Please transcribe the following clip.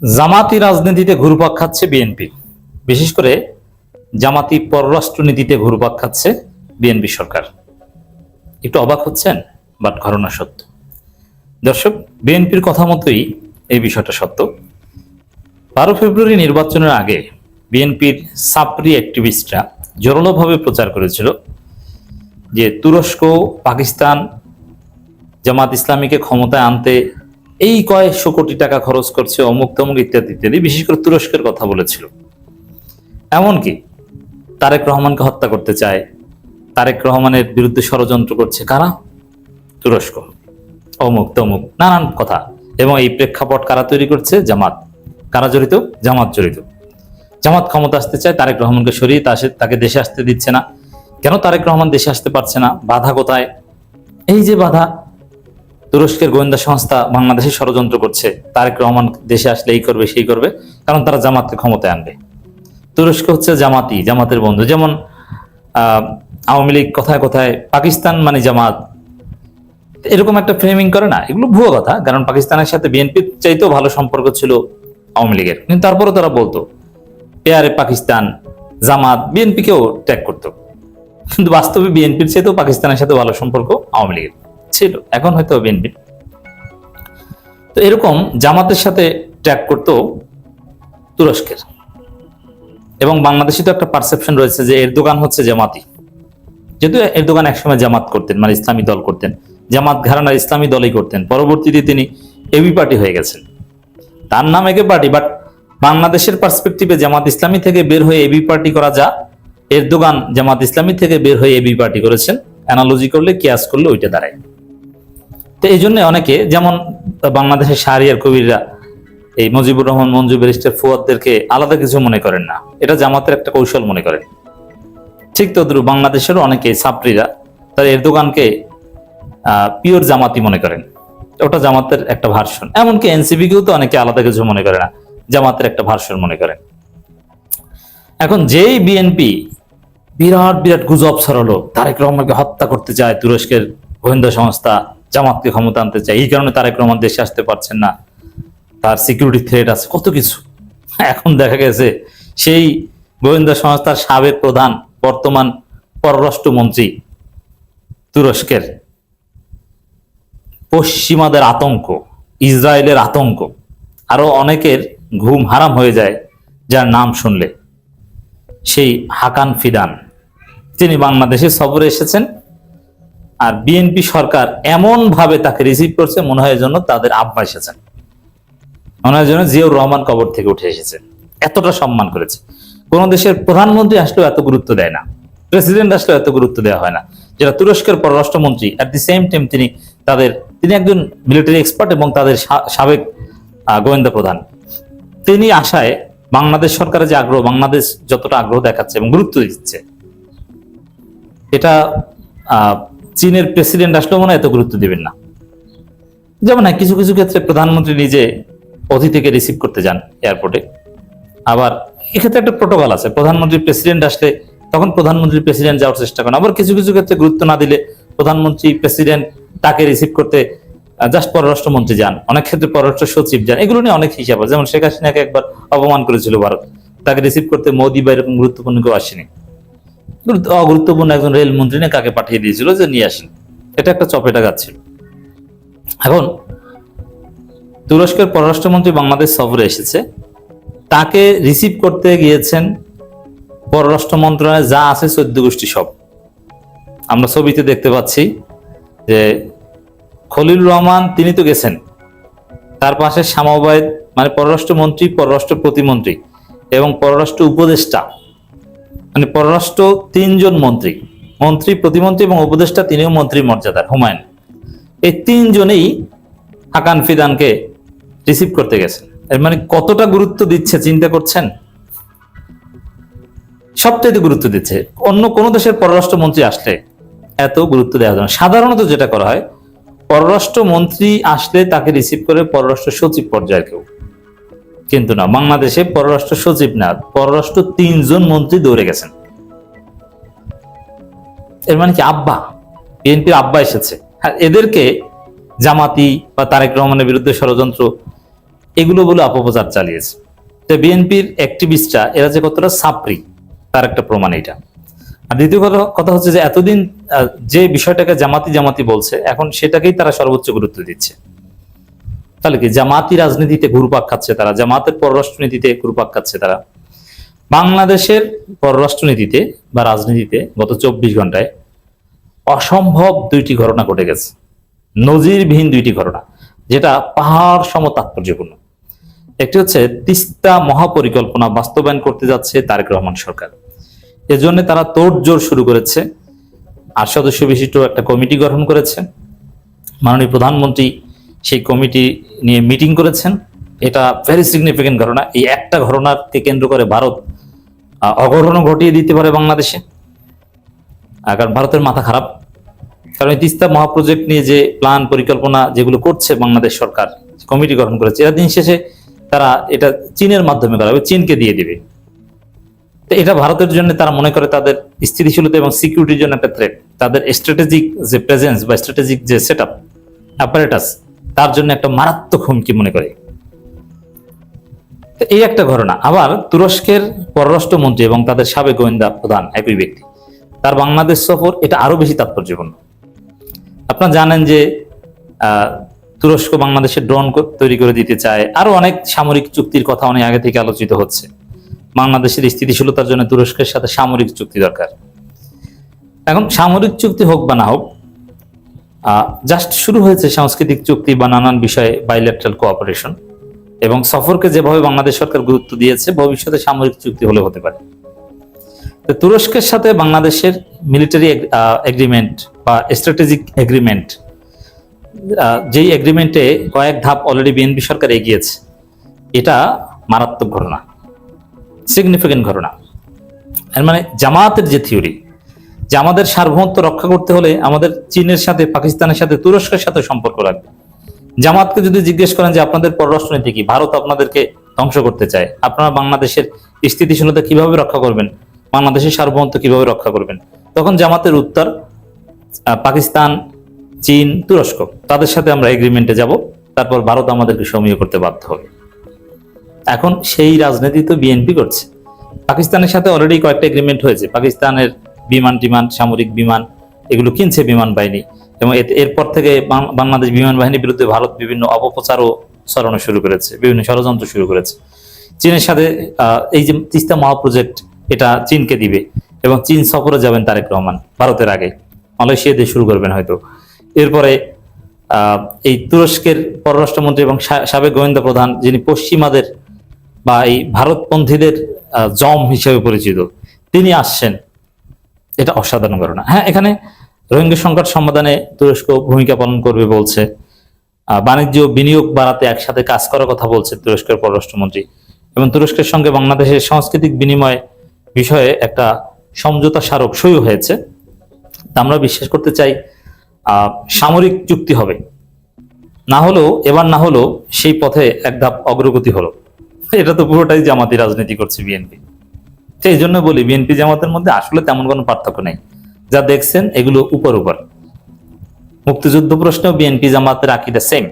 জামাতি রাজনীতিতে ঘুরপাক খাচ্ছে বিএনপি। বিশেষ করে জামাতি পররাষ্ট্রনীতিতে ঘুরপাক খাচ্ছে বিএনপি সরকার। একটু অবাক হচ্ছেন, বাট ঘটনা সত্য। দর্শক, বিএনপির কথা মতোই এই বিষয়টা সত্য। 12 ফেব্রুয়ারি নির্বাচনের আগে বিএনপির সাপরি অ্যাক্টিভিস্টরা জোরালোভাবে প্রচার করেছিল যে তুরস্ক, পাকিস্তান জামাত ইসলামীকে ক্ষমতায় আনতে এই কয়েকশো কোটি টাকা খরচ করছে, অমুক তমুক ইত্যাদি ইত্যাদি। বিশেষ করে তুরস্কের কথা বলেছিল। এমনকি তারেক রহমানকে হত্যা করতে চায়, তারেক রহমানের বিরুদ্ধে ষড়যন্ত্র করছে কারা? তুরস্ক, অমুক তমুক নানান কথা। এবং এই প্রেক্ষাপট কারা তৈরি করছে? জামাত। কারা জড়িত? জামাত জড়িত। জামাত ক্ষমতা আসতে চায়, তারেক রহমানকে সরিয়ে তাকে দেশে আসতে দিচ্ছে না। কেন তারেক রহমান দেশে আসতে পারছে না? বাধা কোথায়? এই যে বাধা, তুরস্কের গোয়েন্দা সংস্থা বাংলাদেশে ষড়যন্ত্র করছে, তারেক রহমান দেশে আসলে এই করবে সেই করবে, কারণ তারা জামাতকে ক্ষমতায় আনবে। তুরস্ক হচ্ছে জামাতি, জামাতের বন্ধু। যেমন আওয়ামী লীগ কথায় কথায় পাকিস্তান মানে জামাত, এরকম একটা ফ্রেমিং করে না? এগুলো ভুয়ো কথা। কারণ পাকিস্তানের সাথে বিএনপির চাইতেও ভালো সম্পর্ক ছিল আওয়ামী লীগের, কিন্তু তারপরে তারা বলতো পেয়ারে পাকিস্তান, জামাত বিএনপিকেও ট্যাগ করতো। কিন্তু বাস্তবে বিএনপির চাইতেও পাকিস্তানের সাথে ভালো সম্পর্ক আওয়ামী লীগের ছিল, এখন হয়তো বিএনপির। তো এরকম জামাতের সাথে ট্যাগ করতো তুরস্কের। এবং বাংলাদেশে তো একটা পারসেপশন রয়েছে যে এরদোগান হচ্ছে জামাতি। যেহেতু এরদোগান একসময় জামাত করতেন, মানে ইসলামী দল করতেন, জামাত ঘরানার ইসলামী দলই করতেন। পরবর্তীতে তিনি এবি পার্টি হয়ে গেছেন, তার নাম একে পার্টি। বাট বাংলাদেশের পার্সপেক্টিভে জামাত ইসলামী থেকে বের হয়ে এবি পার্টি করা যা, এরদোগান জামাত ইসলামী থেকে বের হয়ে এবি পার্টি করেছেন। অ্যানালজি করলে, কিয়াস করলে ওইটা দাঁড়ায়। তো এই জন্য অনেকে, যেমন বাংলাদেশের শাহরিয়ার কবিররা এই মুজিবুর রহমান, মঞ্জু, ব্যারিস্টার ফুয়াদদেরকে আলাদা কিছু মনে করেন না, এটা জামাতের একটা কৌশল মনে করেন। ঠিক তদ্রুপ বাংলাদেশেরও অনেকে ছাত্রীরা তার এরদোগানকে পিওর জামাতি মনে করেন, ওটা জামাতের একটা ভার্সন। এমনকি এনসিপিকেও তো অনেকে আলাদা কিছু মনে করে না, জামাতের একটা ভার্সন মনে করেন। এখন যেই বিএনপি বিরাট বিরাট গুজব ছড়ালো, তারেক রহমানকে হত্যা করতে চায় তুরস্কের গোয়েন্দা সংস্থা, জামাতকে ক্ষমতা আনতে চায়, এই কারণে তারেক রহমান দেশে আসতে পারছেন না, তার সিকিউরিটি থ্রেট আছে, কত কিছু। এখন দেখা গেছে সেই গোয়েন্দা সংস্থার সাবেক প্রধান, বর্তমান পররাষ্ট্রমন্ত্রী তুরস্কের, পশ্চিমাদের আতঙ্ক, ইসরায়েলের আতঙ্ক, আরো অনেকের ঘুম হারাম হয়ে যায় যার নাম শুনলে, সেই হাকান ফিদান, তিনি বাংলাদেশে সফরে এসেছেন। আর বিএনপি সরকার এমন ভাবে তাকে রিসিভ করছে, মনে হয় জন্য তাদের আব্বা এসেছেন, মনে হয় যেন জিয়াউর রহমান কবর থেকে উঠে এসেছেন। এতটা সম্মান করেছে। কোন দেশের প্রধানমন্ত্রী আসলেও এত গুরুত্ব দেয় না, প্রেসিডেন্ট আসলেও এত গুরুত্ব দেওয়া হয় না। যারা তুরস্কের পররাষ্ট্রমন্ত্রী, অ্যাট দি সেম টাইম তিনি একজন মিলিটারি এক্সপার্ট এবং তাদের সাবেক গোয়েন্দা প্রধান। তিনি আশায় বাংলাদেশ সরকারের যে আগ্রহ, বাংলাদেশ যতটা আগ্রহ দেখাচ্ছে এবং গুরুত্ব দিচ্ছে, এটা চীনের প্রেসিডেন্ট আসলেও মনে হয় এত গুরুত্ব দিবেন না। যেমন কিছু কিছু ক্ষেত্রে প্রধানমন্ত্রী নিজে অতিথিকে রিসিভ করতে যান এয়ারপোর্টে। আবার এক্ষেত্রে একটা প্রোটোকল আছে, প্রধানমন্ত্রী প্রেসিডেন্ট আসলে তখন প্রধানমন্ত্রী প্রেসিডেন্ট যাওয়ার চেষ্টা করেন। আবার কিছু কিছু ক্ষেত্রে গুরুত্ব না দিলে প্রধানমন্ত্রী প্রেসিডেন্ট তাকে রিসিভ করতে জাস্ট পররাষ্ট্রমন্ত্রী যান, অনেক ক্ষেত্রে পররাষ্ট্র সচিব যান। এগুলো নিয়ে অনেক হিসাব আছে। যেমন শেখ হাসিনাকে একবার অপমান করেছিল ভারত, তাকে রিসিভ করতে মোদি বা এরকম গুরুত্বপূর্ণ কেউ আসেনি। অগুরুত্বপূর্ণ একজন রেল মন্ত্রী নিয়ে কাকে পাঠিয়ে দিয়েছিল যে নিয়ে আসেন। এটা একটা চপেটা গাছ ছিল। এখন তুরস্কের পররাষ্ট্রমন্ত্রী বাংলাদেশ সফরে এসেছে, তাকে রিসিভ করতে গিয়েছেন পররাষ্ট্র মন্ত্রণালয়ে যা আছে 14 গোষ্ঠী সব। আমরা ছবিতে দেখতে পাচ্ছি যে খলিলুর রহমান তিনি তো গেছেন, তার পাশে শামা ওবায়দ, মানে পররাষ্ট্রমন্ত্রী, পররাষ্ট্র প্রতিমন্ত্রী এবং পররাষ্ট্র উপদেষ্টা, মানে পররাষ্ট্র 3 জন মন্ত্রী, মন্ত্রী, প্রতিমন্ত্রী এবং উপদেষ্টা, তিনিও মন্ত্রী মর্যাদার, হুমায়ুন। এই 3 জনেই হাকান ফিদানকে রিসিভ করতে গেছেন। এর মানে কতটা গুরুত্ব দিচ্ছে চিন্তা করছেন? সবচেয়ে গুরুত্ব দিচ্ছে। অন্য কোন দেশের পররাষ্ট্রমন্ত্রী আসলে এত গুরুত্ব দেওয়া যায় না। সাধারণত যেটা করা হয়, পররাষ্ট্রমন্ত্রী আসলে তাকে রিসিভ করে পররাষ্ট্র সচিব পর্যায়ের কেউ, কিন্তু না, বাংলাদেশে পররাষ্ট্র সচিব না, পররাষ্ট্র 3 জন মন্ত্রী দৌড়ে গেছেন। এর মানে কি আব্বা, বিএনপির আব্বা এসেছে। এদেরকে জামাতি বা তারেক রহমানের বিরুদ্ধে ষড়যন্ত্র এগুলো বলে অপপ্রচার চালিয়েছে। তো বিএনপির অ্যাক্টিভিস্টরা এরা যে কতটা সাপরি তার একটা প্রমাণ এটা। আর দ্বিতীয় কথা হচ্ছে যে এতদিন যে বিষয়টাকে জামাতি জামাতি বলছে, এখন সেটাকেই তারা সর্বোচ্চ গুরুত্ব দিচ্ছে। তাহলে কি জামাতি রাজনীতিতে ঘুরপাক খাচ্ছে তারা, জামাতের পররাষ্ট্রনীতিতে ঘুরপাক খাচ্ছে তারা। বাংলাদেশের পররাষ্ট্রনীতিতে বা রাজনীতিতে গত 24 ঘন্টায় অসম্ভব দুইটি ঘটনা ঘটে গেছে, নজিরবিহীন দুইটি ঘটনা, যেটা পাহাড় সম তাৎপর্যপূর্ণ। একটি হচ্ছে তিস্তা মহাপরিকল্পনা বাস্তবায়ন করতে যাচ্ছে তারেক রহমান সরকার। এজন্য তারা তোড়জোড় শুরু করেছে, 8 সদস্য বিশিষ্ট একটা কমিটি গঠন করেছে। মাননীয় প্রধানমন্ত্রী সেই কমিটি নিয়ে মিটিং করেছেন। এটা ভেরি সিগনিফিকেন্ট ঘটনা। এই একটা ঘটনাকে কেন্দ্র করে ভারত অঘটনও ঘটিয়ে দিতে পারে বাংলাদেশে, কারণ ভারতের মাথা খারাপ। কারণ এই তিস্তা মহাপ্রজেক্ট নিয়ে যে প্ল্যান পরিকল্পনা যেগুলো করছে বাংলাদেশ সরকার, কমিটি গঠন করেছে, এরা দিন শেষে তারা এটা চীনের মাধ্যমে করাবে, চীনকে দিয়ে দিবে। তো এটা ভারতের জন্য তারা মনে করে তাদের স্থিতিশীলতা এবং সিকিউরিটির জন্য একটা থ্রেট, তাদের স্ট্র্যাটেজিক যে প্রেজেন্স বা স্ট্র্যাটেজিক যে সেট আপ অ্যাপারেটাস, তার জন্য একটা মারাত্মক হুমকি মনে করে। এই একটা ঘটনা। আবার তুরস্কের পররাষ্ট্রমন্ত্রী এবং তাদের সাবেক গোয়েন্দা প্রধান একই ব্যক্তি, তার বাংলাদেশ সফর, এটা আরো বেশি তাৎপর্যপূর্ণ। আপনারা জানেন যে তুরস্ক বাংলাদেশের ড্রোন তৈরি করে দিতে চায়, আরো অনেক সামরিক চুক্তির কথা অনেক আগে থেকে আলোচিত হচ্ছে। বাংলাদেশের স্থিতিশীলতার জন্য তুরস্কের সাথে সামরিক চুক্তি দরকার। এখন সামরিক চুক্তি হোক বা না হোক, জাস্ট শুরু হয়েছে সাংস্কৃতিক চুক্তি বা নানান বিষয়ে বাইল্যাটারাল কোঅপারেশন, এবং সফরকে যেভাবে বাংলাদেশ সরকার গুরুত্ব দিয়েছে, ভবিষ্যতে সামরিক চুক্তি হলে হতে পারে। তো তুরস্কের সাথে বাংলাদেশের মিলিটারি এগ্রিমেন্ট বা স্ট্র্যাটেজিক এগ্রিমেন্ট, যেই এগ্রিমেন্টে কয়েক ধাপ অলরেডি বিএনপি সরকার এগিয়েছে, এটা মারাত্মক ঘটনা, সিগনিফিকেন্ট ঘটনা। এর মানে জামাতের যে থিওরি যে আমাদের সার্বভৌমত্ব রক্ষা করতে হলে আমাদের চীনের সাথে, পাকিস্তানের সাথে, তুরস্কের সাথে সম্পর্ক রাখবে। জামাতকে যদি জিজ্ঞেস করেন যে আপনাদের পররাষ্ট্রনীতি কি, ভারত আপনাদেরকে ধ্বংস করতে চায়, আপনারা বাংলাদেশের স্থিতিশীলতা কিভাবে রক্ষা করবেন, বাংলাদেশের সার্বভৌমত্ব কিভাবে রক্ষা করবেন, তখন জামাতের উত্তর পাকিস্তান, চীন, তুরস্ক, তাদের সাথে আমরা এগ্রিমেন্টে যাব, তারপর ভারত আমাদেরকে সমীহ করতে বাধ্য হবে। এখন সেই রাজনীতি তো বিএনপি করছে। পাকিস্তানের সাথে অলরেডি কয়েকটা এগ্রিমেন্ট হয়েছে, পাকিস্তানের বিমান টিমান, সামরিক বিমান, এগুলো কিনছে বিমান বাহিনী, এবং এরপর থেকে বাংলাদেশ বিমান বাহিনীর বিরুদ্ধে ভারত বিভিন্ন অপপ্রচারও ছড়ানো শুরু করেছে, বিভিন্ন ষড়যন্ত্র শুরু করেছে। চীনের সাথে এই যে তিস্তা মহাপ্রজেক্ট, এটা চীনকে দিবে, এবং চীন সফরে যাবেন তারেক রহমান ভারতের আগে, মালয়েশিয়া দিয়ে শুরু করবেন হয়তো। এরপরে এই তুরস্কের পররাষ্ট্রমন্ত্রী এবং সাবেক গোয়েন্দা প্রধান, যিনি পশ্চিমাদের বা এই ভারতপন্থীদের জম হিসেবে পরিচিত, তিনি আসছেন। এটা অসাধারণ ঘটনা। হ্যাঁ, এখানে রোহিঙ্গা সংকট সমাধানে তুরস্ক ভূমিকা পালন করবে বলছে, বাণিজ্য বিনিয়োগ বাড়াতে একসাথে কাজ করার কথা বলছে তুরস্কের পররাষ্ট্রমন্ত্রী, এবং তুরস্কের সঙ্গে বাংলাদেশের সাংস্কৃতিক বিনিময় বিষয়ে একটা সমঝোতা স্মারক সই হয়েছে। আমরা বিশ্বাস করতে চাই সামরিক চুক্তি হবে, না হলেও সেই পথে এক ধাপ অগ্রগতি হলো। এটা তো পুরোটাই জামাতি রাজনীতি করছে বিএনপি। সেই জন্য বলি, বিএনপি জামাতের মধ্যে আসলে তেমন কোনো পার্থক্য নেই। যা দেখছেন এগুলো উপর। মুক্তিযুদ্ধ প্রশ্নেও বিএনপি জামাতের আকীদা সেম।